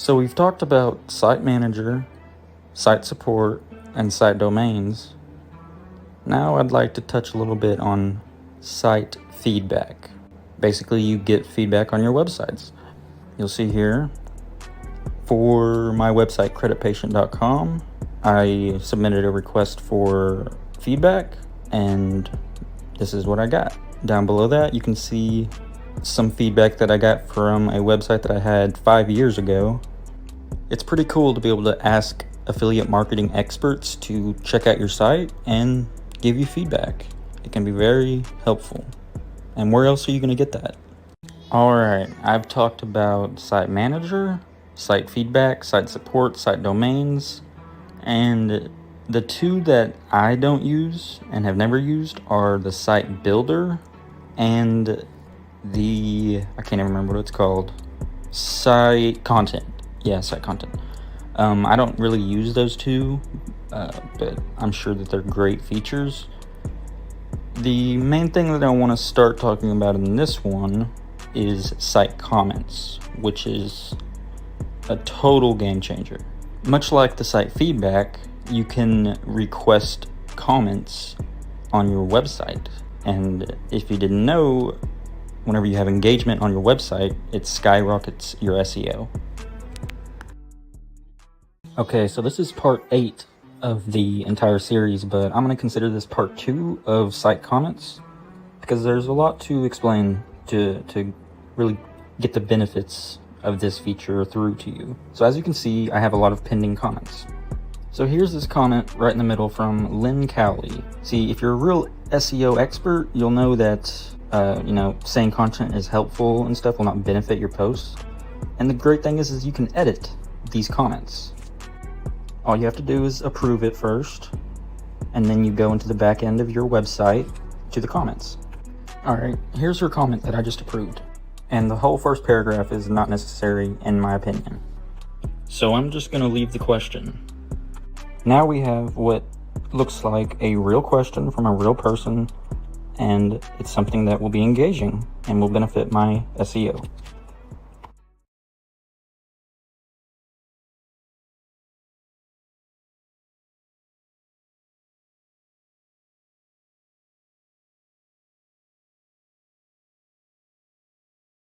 So we've talked about Site Manager, Site Support, and Site Domains. Now I'd like to touch a little bit on Site Feedback. Basically, you get feedback on your websites. You'll see here, for my website, creditpatient.com, I submitted a request for feedback, and this is what I got. Down below that, you can see some feedback that I got from a website that I had 5 years ago. It's pretty cool to be able to ask affiliate marketing experts to check out your site and give you feedback. It can be very helpful. And where else are you going to get that? Alright, I've talked about Site Manager, Site Feedback, Site Support, Site Domains, and the two that I don't use and have never used are the Site Builder and I can't even remember what it's called, Site Content. Yeah, Site Content. I don't really use those two, but I'm sure that they're great features. The main thing that I want to start talking about in this one is Site Comments, which is a total game changer. Much like the Site Feedback, you can request comments on your website, and if you didn't know, whenever you have engagement on your website, it skyrockets your SEO. Okay, so this is part 8 of the entire series, but I'm going to consider this part 2 of Site Comments because there's a lot to explain to really get the benefits of this feature through to you. So as you can see, I have a lot of pending comments. So here's this comment right in the middle from Lynn Cowley. See, if you're a real SEO expert, you'll know that saying content is helpful and stuff will not benefit your posts. And the great thing is you can edit these comments. All you have to do is approve it first, and then you go into the back end of your website to the comments. Alright, here's her comment that I just approved. And the whole first paragraph is not necessary in my opinion. So I'm just going to leave the question. Now we have what looks like a real question from a real person, and it's something that will be engaging and will benefit my SEO.